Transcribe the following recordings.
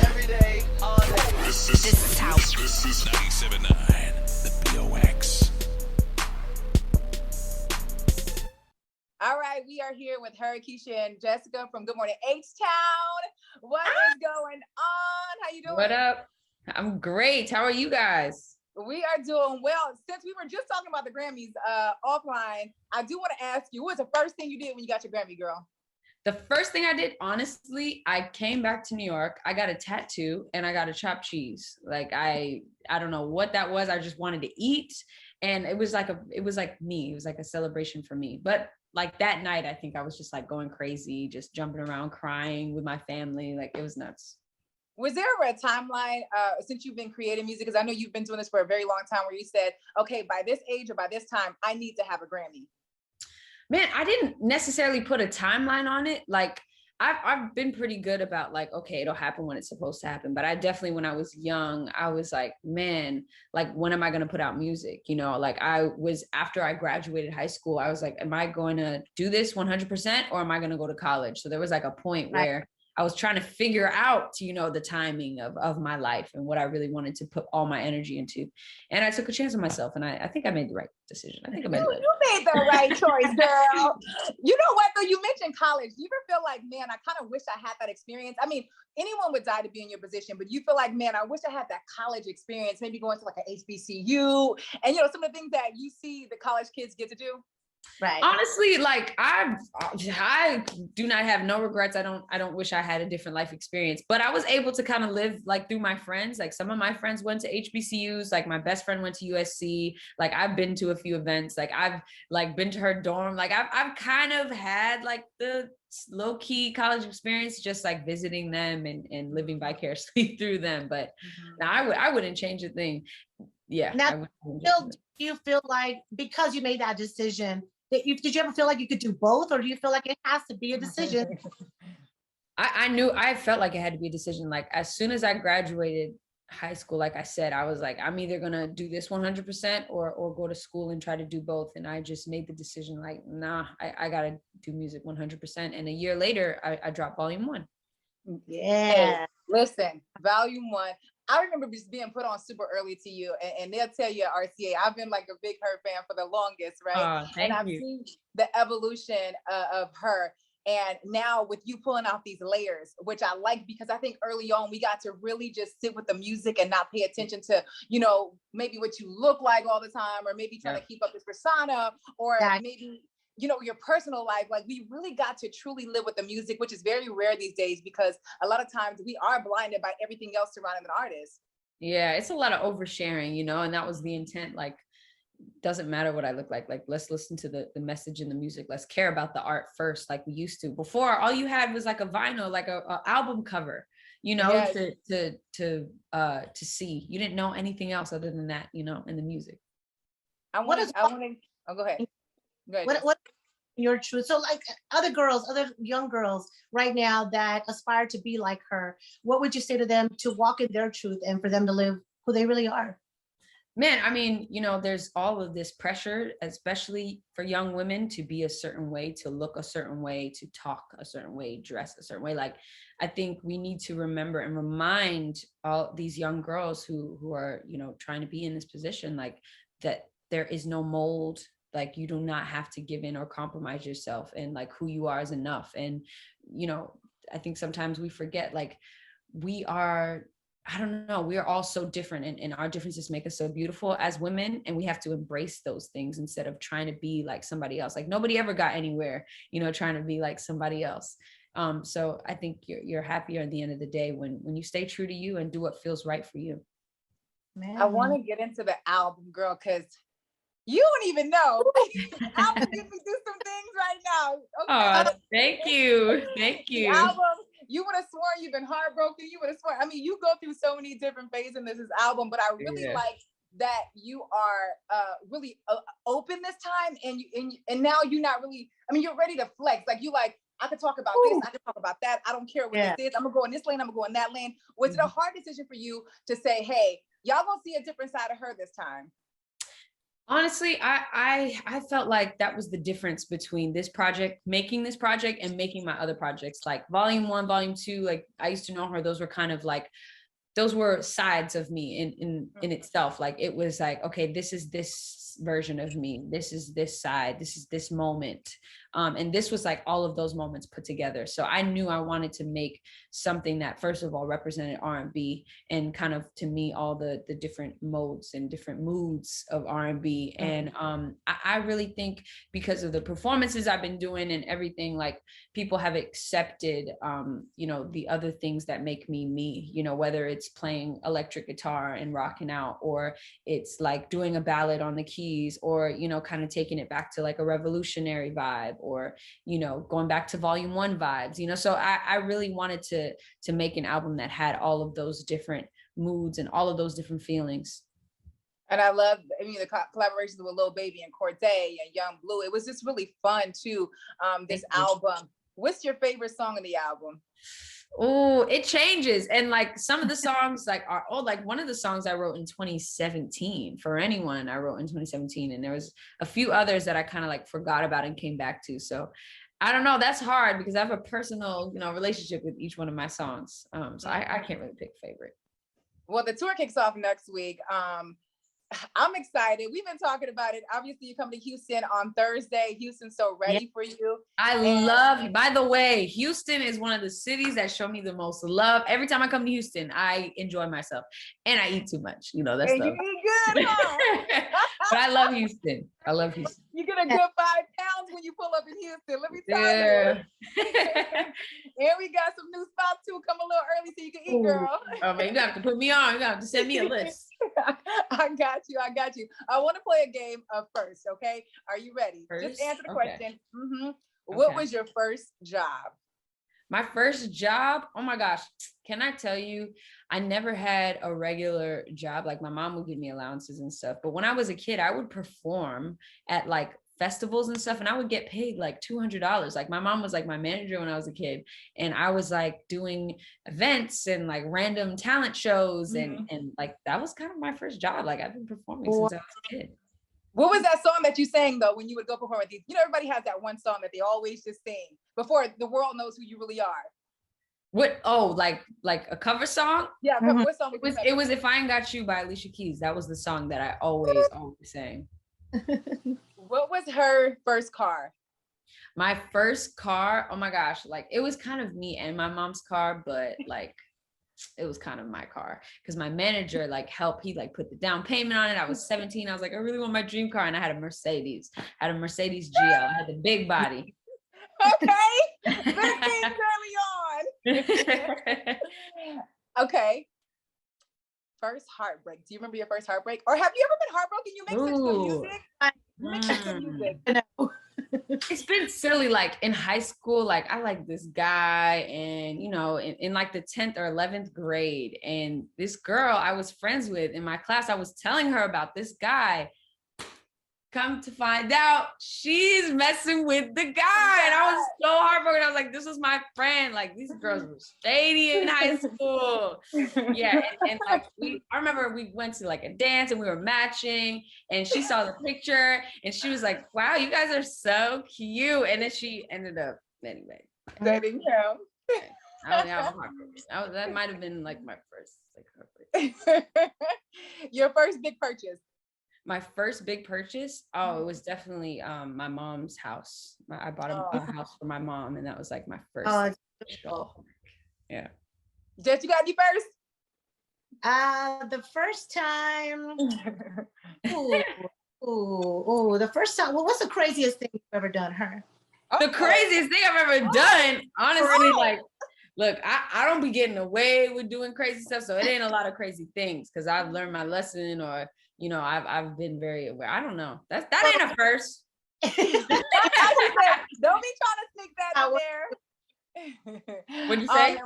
Every day, all day. This is how. This is 97.9, the BOX. All right, we are here with her, Keisha, and Jessica from Good Morning H-Town. What is going on? How you doing? What up? I'm great. How are you guys? We are doing well. Since we were just talking about the Grammys offline, I do want to ask you, what was the first thing you did when you got your Grammy, girl? The first thing I did, honestly, I came back to New York. I got a tattoo and I got a chopped cheese. Like I don't know what that was. I just wanted to eat, and it was like me. It was like a celebration for me. But like that night, I think I was just like going crazy, just jumping around, crying with my family. Like it was nuts. Was there a timeline since you've been creating music? Because I know you've been doing this for a very long time, where you said, okay, by this age or by this time, I need to have a Grammy. Man, I didn't necessarily put a timeline on it. Like I've been pretty good about like, okay, it'll happen when it's supposed to happen. But I definitely, when I was young, I was like, man, like, when am I going to put out music? You know, like after I graduated high school, I was like, am I going to do this 100% or am I going to go to college? So there was like a point where I was trying to figure out, you know, the timing of my life and what I really wanted to put all my energy into. And I took a chance on myself, and I think I made the right decision. I think I made You made the right choice, girl. You know what, though? You mentioned college. Do you ever feel like, man, I kind of wish I had that experience? I mean, anyone would die to be in your position, but you feel like, man, I wish I had that college experience, maybe going to like an HBCU and, you know, some of the things that you see the college kids get to do. Right. Honestly, like I do not have no regrets. I don't wish I had a different life experience, but I was able to kind of live like through my friends. Like some of my friends went to HBCUs, like my best friend went to USC. Like I've been to a few events, like I've like been to her dorm. Like I've kind of had like the low key college experience, just like visiting them and living vicariously through them. But I wouldn't change a thing. Yeah. Now, do you feel like because you made that decision, did you ever feel like you could do both, or do you feel like it has to be a decision? I felt like it had to be a decision. Like as soon as I graduated high school, like I said, I was like, I'm either gonna do this 100% or go to school and try to do both. And I just made the decision like, nah, I gotta do music 100%. And a year later, I dropped Volume 1. Yeah. Hey, listen, Volume 1. I remember just being put on super early to you, and they'll tell you at RCA, I've been like a big H.E.R fan for the longest, right? And I've seen the evolution of H.E.R. And now with you pulling out these layers, which I like, because I think early on we got to really just sit with the music and not pay attention to, you know, maybe what you look like all the time, or maybe trying to keep up this persona, or maybe, you know, your personal life. Like we really got to truly live with the music, which is very rare these days, because a lot of times we are blinded by everything else surrounding an artist. Yeah, it's a lot of oversharing, you know, and that was the intent. Like, doesn't matter what I look like let's listen to the message in the music. Let's care about the art first, like we used to. Before, all you had was like a vinyl, like a album cover, you know, to see. You didn't know anything else other than that, you know, in the music. Oh, go ahead. What your truth? So like other young girls right now that aspire to be like her, what would you say to them to walk in their truth and for them to live who they really are? Man, I mean, you know, there's all of this pressure, especially for young women, to be a certain way, to look a certain way, to talk a certain way, dress a certain way. Like, I think we need to remember and remind all these young girls who are, you know, trying to be in this position, like that there is no mold. Like you do not have to give in or compromise yourself, and like who you are is enough. And, you know, I think sometimes we forget, like we are, I don't know, we are all so different, and our differences make us so beautiful as women. And we have to embrace those things instead of trying to be like somebody else. Like nobody ever got anywhere, you know, trying to be like somebody else. So I think you're happier at the end of the day when you stay true to you and do what feels right for you. Man. I want to get into the album, girl, because you don't even know. Album get me through some things right now. Okay. Oh, thank you. Thank you. The album, you would have sworn you've been heartbroken. You would have sworn. I mean, you go through so many different phases in this album, but I really like that you are really open this time, and now you're not really. I mean, you're ready to flex. Like you like, I could talk about this. I could talk about that. I don't care what this is. I'm gonna go in this lane. I'm gonna go in that lane. Was it a hard decision for you to say, hey, y'all gonna see a different side of her this time? Honestly, I felt like that was the difference between making this project and making my other projects, like Volume 1, Volume 2. Like I used to know her; those were kind of like, those were sides of me in itself. Like it was like, okay, this is this version of me, this is this side, this is this moment, and this was like all of those moments put together. So I knew I wanted to make something that first of all represented R&B, and kind of, to me, all the different modes and different moods of R&B. And I really think because of the performances I've been doing and everything, like people have accepted you know, the other things that make me me, you know, whether it's playing electric guitar and rocking out, or it's like doing a ballad on the keys, or, you know, kind of taking it back to like a revolutionary vibe, or, you know, going back to Volume 1 vibes, you know. So I really wanted to make an album that had all of those different moods and all of those different feelings. And I love, I mean, the collaborations with Lil Baby and Cordae and Young Blue. It was just really fun too, this album. What's your favorite song on the album? Oh, it changes. And like some of the songs like are, oh, like one of the songs I wrote in 2017, For Anyone, I wrote in 2017. And there was a few others that I kind of like forgot about and came back to. So I don't know, that's hard because I have a personal, you know, relationship with each one of my songs. So I can't really pick a favorite. Well, the tour kicks off next week. I'm excited. We've been talking about it. Obviously, you come to Houston on Thursday. Houston's so ready for you. I love you. By the way, Houston is one of the cities that show me the most love. Every time I come to Houston, I enjoy myself, and I eat too much. You know, that's and stuff. You eat good, huh? But I love Houston. I love Houston. You get a good 5 pounds when you pull up in Houston. Let me tell you. And we got some new spots too. Come a little early so you can eat, girl. Oh man, you have to put me on. You have to send me a list. I got you. I want to play a game of first. Okay, are you ready? First? Just answer the question. Okay. What was your first job? My first job, oh my gosh, can I tell you, I never had a regular job. Like my mom would give me allowances and stuff. But when I was a kid, I would perform at like festivals and stuff, and I would get paid like $200. Like my mom was like my manager when I was a kid, and I was like doing events and like random talent shows, and like that was kind of my first job. Like I've been performing since I was a kid. What was that song that you sang though when you would go perform with these? You know, everybody has that one song that they always just sing before the world knows who you really are. What? Oh, like a cover song? Yeah, what song? It was "If I Ain't Got You" by Alicia Keys. That was the song that I always sang. What was her first car? My first car, oh my gosh, like it was kind of me and my mom's car, but like it was kind of my car because my manager like he like put the down payment on it. I was 17. I was like, I really want my dream car, and I had a Mercedes. I had a Mercedes GL. I had the big body. Okay, big things early on. Okay. First heartbreak. Do you remember your first heartbreak? Or have you ever been heartbroken? You make such good music. It's been silly. Like in high school, like I like this guy, and you know, in like the 10th or 11th grade, and this girl I was friends with in my class, I was telling her about this guy. Come to find out, she's messing with the guy. And I was so heartbroken. I was like, this was my friend. Like, these girls were shady in high school. Yeah. And like, I remember we went to like a dance and we were matching, and she saw the picture and she was like, wow, you guys are so cute. And then she ended up, anyway. Dating him. That might have been like my first like heartbreak. Your first big purchase. My first big purchase, it was definitely my mom's house. I bought a house for my mom, and that was like my first. Yeah. Jess, you got any first? The first time. The first time. Well, what's the craziest thing you've ever done, her? The craziest thing I've ever done, honestly, like, look, I don't be getting away with doing crazy stuff, so it ain't a lot of crazy things because I've learned my lesson, or you know, I've been very aware. I don't know. That ain't a first. Don't be trying to sneak that in there. What'd you say?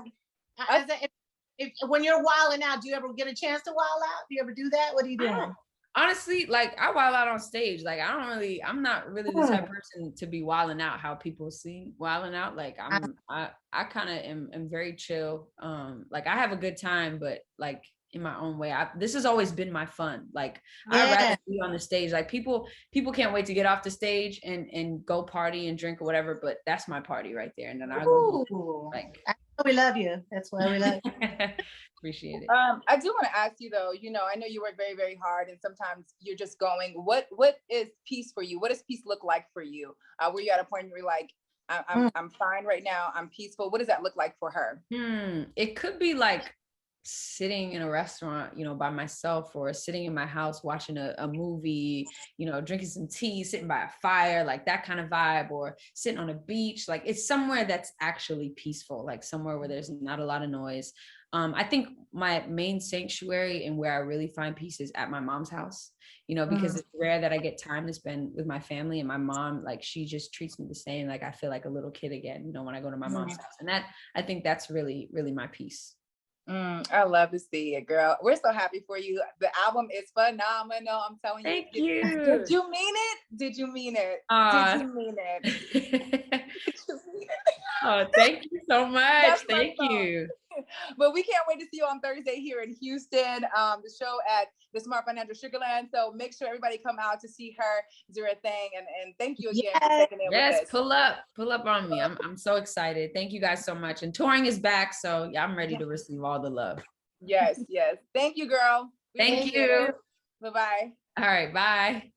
When you're wilding out, do you ever get a chance to wild out? Do you ever do that? What are you doing? Honestly, like I wild out on stage. Like I'm not really the type of person to be wilding out how people see wilding out. Like I kind of am very chill. Like I have a good time, but like in my own way. This has always been my fun. Like I'd rather be on the stage. Like people can't wait to get off the stage and go party and drink or whatever, but that's my party right there. And then I go like, we love you. That's why we love you. Appreciate it. I do want to ask you though, you know, I know you work very, very hard and sometimes you're just going, what is peace for you? What does peace look like for you? Were you at a point where you're like, I'm fine right now, I'm peaceful? What does that look like for her? It could be like sitting in a restaurant, you know, by myself, or sitting in my house watching a movie, you know, drinking some tea, sitting by a fire, like that kind of vibe, or sitting on a beach. Like it's somewhere that's actually peaceful, like somewhere where there's not a lot of noise. I think my main sanctuary and where I really find peace is at my mom's house, you know, because it's rare that I get time to spend with my family, and my mom, like, she just treats me the same. Like I feel like a little kid again, you know, when I go to my mom's house, and that, I think that's really, really my peace. I love to see it, girl. We're so happy for you. The album is phenomenal. I'm telling you. Thank you. Did you mean it? Did you mean it? Did you mean it? Did you mean it? Oh, thank you so much. Thank you. But we can't wait to see you on Thursday here in Houston, the show at the Smart Financial Sugarland. So make sure everybody come out to see her do her thing. And thank you again for checking in with us. Pull up on me. I'm so excited. Thank you guys so much. And touring is back, so yeah, I'm ready to receive all the love. Yes. Thank you, girl. Thank you. Bye-bye. All right, bye.